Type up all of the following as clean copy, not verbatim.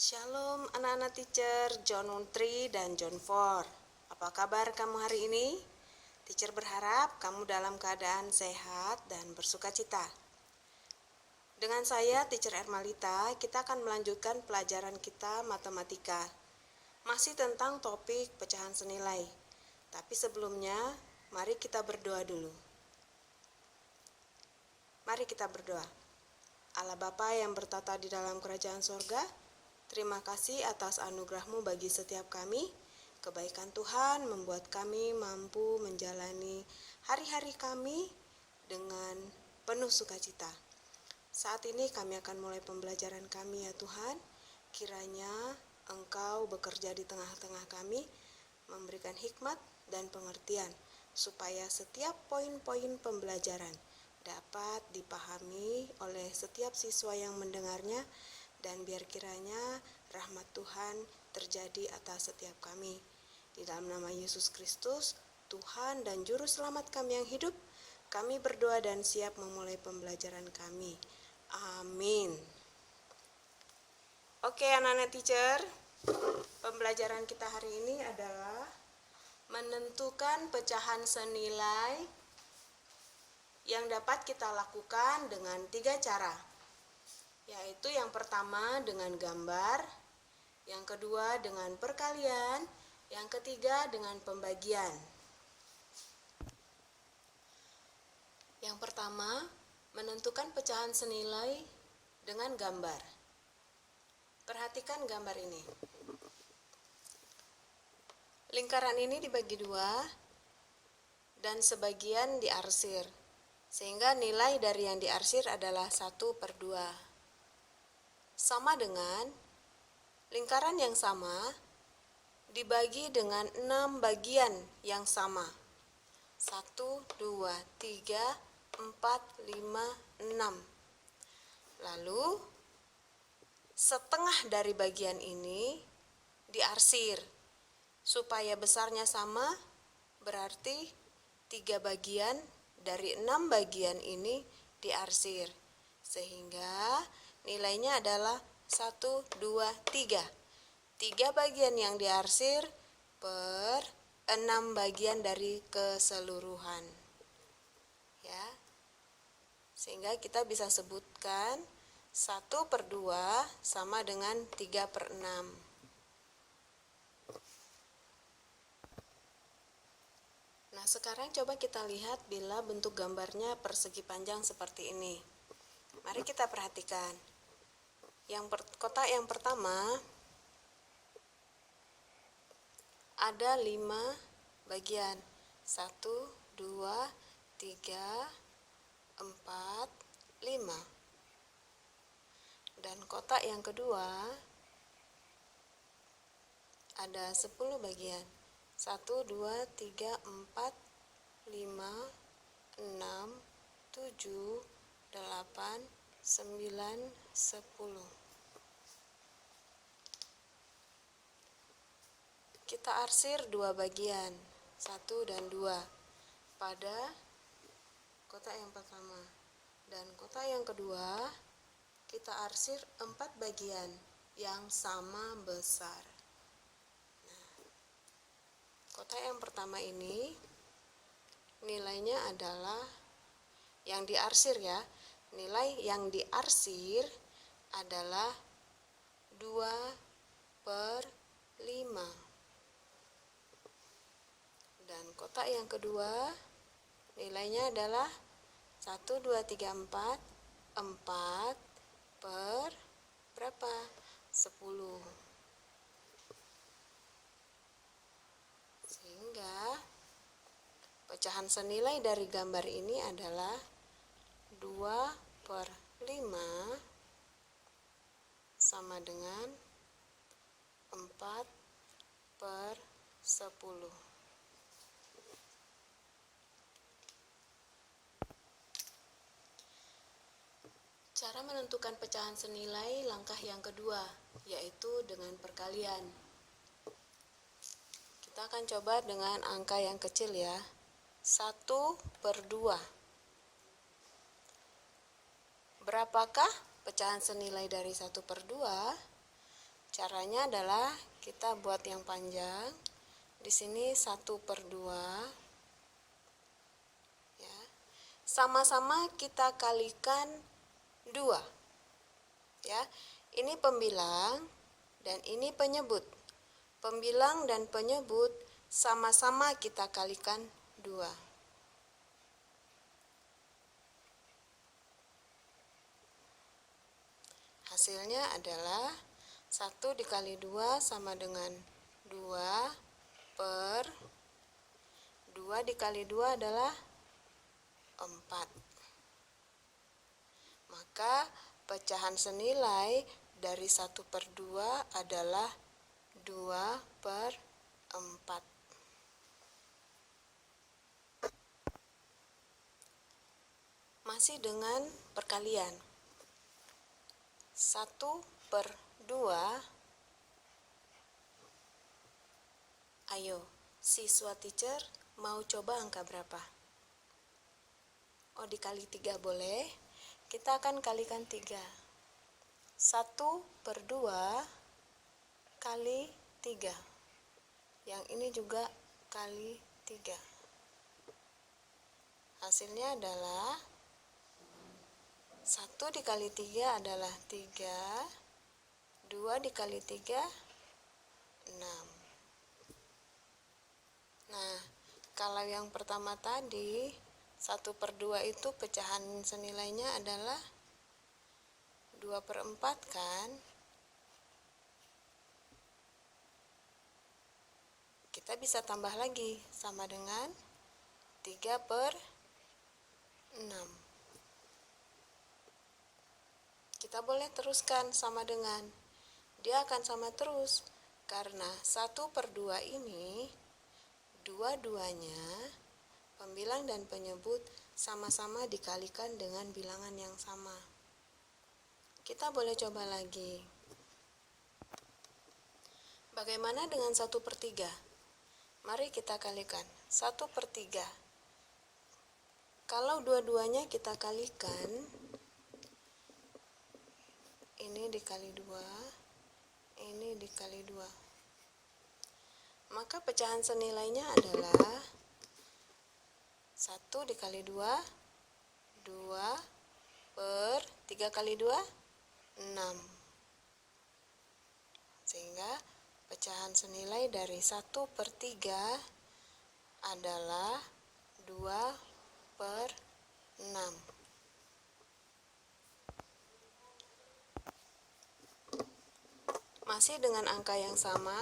Shalom anak-anak teacher John 3 dan John 4. Apa kabar kamu hari ini? Teacher berharap kamu dalam keadaan sehat dan bersukacita. Dengan saya teacher Ermalita, kita akan melanjutkan pelajaran kita matematika. Masih tentang topik pecahan senilai. Tapi sebelumnya, mari kita berdoa dulu. Mari kita berdoa. Allah Bapa yang bertata di dalam kerajaan sorga, terima kasih atas anugerah-Mu bagi setiap kami. Kebaikan Tuhan membuat kami mampu menjalani hari-hari kami dengan penuh sukacita. Saat ini kami akan mulai pembelajaran kami ya Tuhan. Kiranya Engkau bekerja di tengah-tengah kami, memberikan hikmat dan pengertian, supaya setiap poin-poin pembelajaran dapat dipahami oleh setiap siswa yang mendengarnya, dan biar kiranya rahmat Tuhan terjadi atas setiap kami. Di dalam nama Yesus Kristus, Tuhan dan Juru Selamat kami yang hidup, kami berdoa dan siap memulai pembelajaran kami. Amin. Oke anak-anak teacher, pembelajaran kita hari ini adalah menentukan pecahan senilai yang dapat kita lakukan dengan 3 cara. Yaitu yang pertama dengan gambar, yang kedua dengan perkalian, yang ketiga dengan pembagian. Yang pertama, menentukan pecahan senilai dengan gambar. Perhatikan gambar ini. Lingkaran ini dibagi 2 dan sebagian diarsir, sehingga nilai dari yang diarsir adalah 1/2. Sama dengan lingkaran yang sama dibagi dengan 6 bagian yang sama. 1, 2, 3, 4, 5, 6. Lalu setengah dari bagian ini diarsir. Supaya besarnya sama, berarti 3 bagian dari 6 bagian ini diarsir. Sehingga nilainya adalah 1, 2, 3. 3 bagian yang diarsir per 6 bagian dari keseluruhan. Ya. Sehingga kita bisa sebutkan 1/2 sama dengan 3/6. Nah, sekarang coba kita lihat bila bentuk gambarnya persegi panjang seperti ini. Mari kita perhatikan. Kotak yang pertama ada 5 bagian. 1, 2, 3, 4, 5. Dan kotak yang kedua ada 10 bagian. 1, 2, 3, 4, 5, 6, 7, 8, 9, 10. Kita arsir 2 bagian, 1 dan 2, pada kotak yang pertama. Dan kotak yang kedua, kita arsir 4 bagian yang sama besar. Kotak yang pertama ini nilainya adalah yang diarsir ya. Nilai yang diarsir adalah 2/5. Dan kotak yang kedua nilainya adalah 1, 2, 3, 4. 4 per berapa? 10. Sehingga pecahan senilai dari gambar ini adalah 2/5 sama dengan 4/10. Cara menentukan pecahan senilai langkah yang kedua, yaitu dengan perkalian. Kita akan coba dengan angka yang kecil ya. 1/2. Berapakah pecahan senilai dari 1/2? Caranya adalah kita buat yang panjang. Di sini 1/2. Ya. Sama-sama kita kalikan 2. Ya. Ini pembilang dan ini penyebut. Pembilang dan penyebut sama-sama kita kalikan 2. Hasilnya adalah 1 dikali 2 sama dengan 2 per 2 dikali 2 adalah 4. Maka pecahan senilai dari 1/2 adalah 2/4. Masih dengan perkalian. 1/2. Ayo, siswa teacher mau coba angka berapa? Oh, dikali 3 boleh. Kita akan kalikan 3. 1/2 kali 3. Yang ini juga kali 3. Hasilnya adalah 1 dikali 3 adalah 3. 2 dikali 3, 6. Nah, kalau yang pertama tadi 1/2 itu pecahan senilainya adalah 2/4 kan? Kita bisa tambah lagi sama dengan 3/6. Kita boleh teruskan sama dengan, dia akan sama terus karena 1/2 ini dua-duanya pembilang dan penyebut sama-sama dikalikan dengan bilangan yang sama. Kita boleh coba lagi. Bagaimana dengan 1/3? Mari kita kalikan. 1/3. Kalau dua-duanya kita kalikan, ini dikali 2, ini dikali 2. Maka pecahan senilainya adalah 1 dikali 2, 2 per 3 kali 2, 6. Sehingga pecahan senilai dari 1/3 adalah 2/6. Masih dengan angka yang sama,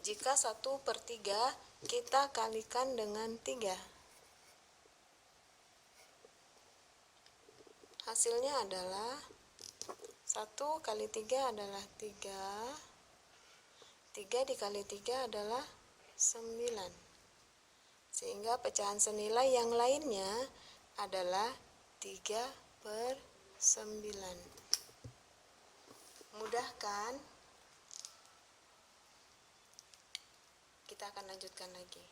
jika 1/3 kita kalikan dengan 3. Hasilnya adalah 1 kali 3 adalah 3. 3 dikali 3 adalah 9. Sehingga pecahan senilai yang lainnya adalah 3/9. Mudah kan? Kita akan lanjutkan lagi.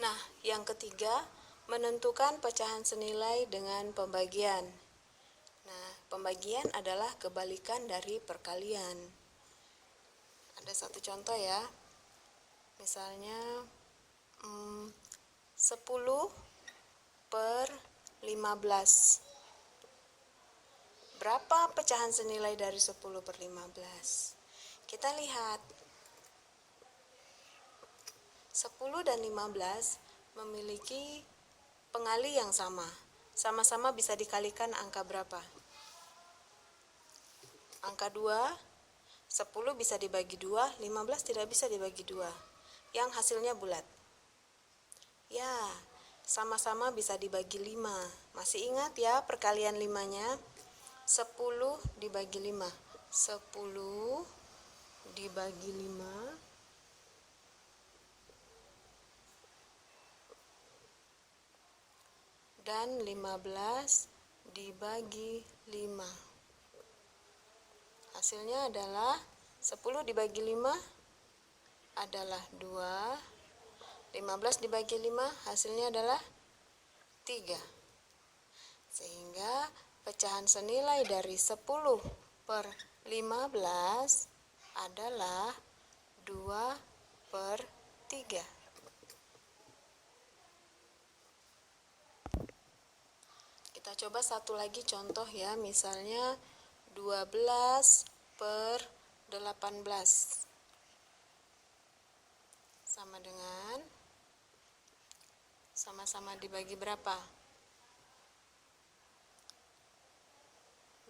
Nah, yang ketiga, menentukan pecahan senilai dengan pembagian. Nah, pembagian adalah kebalikan dari perkalian. Ada satu contoh ya. Misalnya 10/15. Berapa pecahan senilai dari 10/15? Kita lihat. 10 dan 15 memiliki pengali yang sama. Sama-sama bisa dikalikan angka berapa? Angka 2, 10 bisa dibagi 2, 15 tidak bisa dibagi 2. Yang hasilnya bulat. Ya, sama-sama bisa dibagi 5. Masih ingat ya perkalian 5-nya? 10 dibagi 5. 10 dibagi 5 dan 15 dibagi 5. Hasilnya adalah 10 dibagi 5 adalah 2. 15 dibagi 5 hasilnya adalah 3. Sehingga pecahan senilai dari 10/15 15 adalah 2/3. Kita coba satu lagi contoh ya, misalnya 12/18 sama dengan, sama-sama dibagi berapa?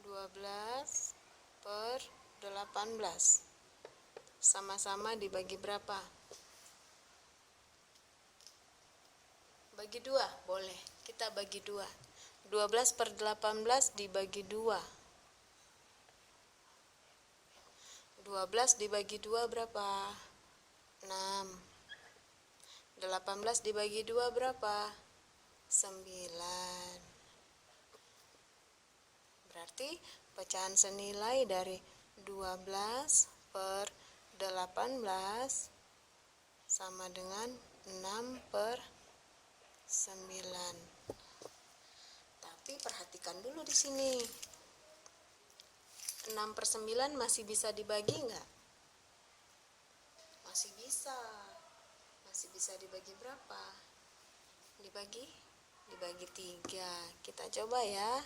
12/18 sama-sama dibagi berapa? Bagi 2, boleh. Kita bagi 2. 12/18 dibagi 2. 12 dibagi 2 berapa? 6. 18 dibagi 2 berapa? 9. Berarti pecahan senilai dari 12/18 sama dengan 6/9. Tapi perhatikan dulu di sini. 6/9 masih bisa dibagi enggak? Masih bisa. Masih bisa dibagi berapa? Dibagi 3. Kita coba ya.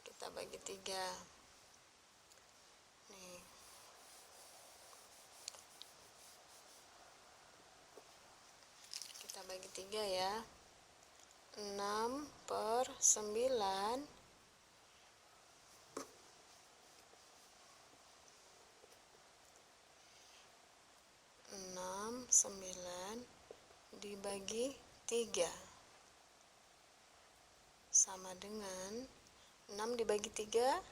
Kita bagi 3. Nih. Kita bagi 3 ya. 6/9 dibagi 3 sama dengan 6 dibagi 3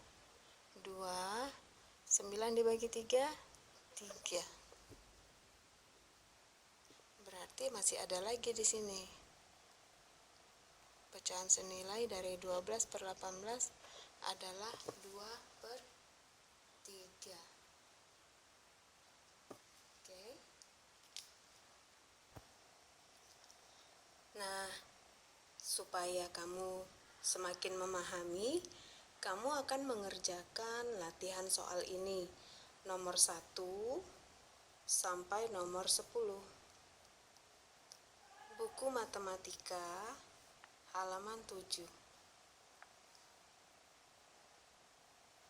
2, 9 dibagi 3 3. Berarti masih ada lagi di sini. Pecahan senilai dari 12/18 adalah 2/3. Oke. Nah, supaya kamu semakin memahami, kamu akan mengerjakan latihan soal ini, nomor 1 sampai nomor 10. Buku matematika halaman 7.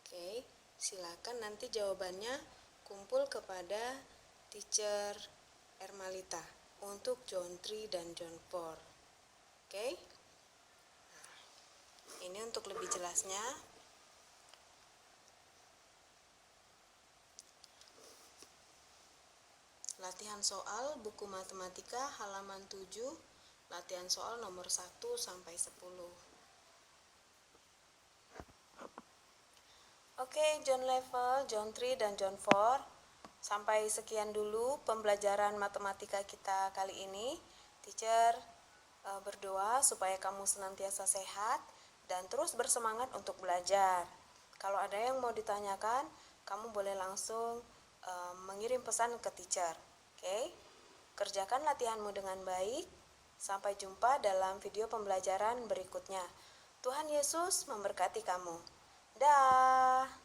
Oke, silakan nanti jawabannya kumpul kepada Teacher Ermalita untuk John 3 dan John 4. Oke? Nah, ini untuk lebih jelasnya. Latihan soal buku matematika halaman 7, latihan soal nomor 1 sampai 10. Oke, John level, John 3 dan John 4. Sampai sekian dulu pembelajaran matematika kita kali ini. Teacher berdoa supaya kamu senantiasa sehat dan terus bersemangat untuk belajar. Kalau ada yang mau ditanyakan, kamu boleh langsung mengirim pesan ke teacher. Oke? Kerjakan latihanmu dengan baik. Sampai jumpa dalam video pembelajaran berikutnya. Tuhan Yesus memberkati kamu. Dah.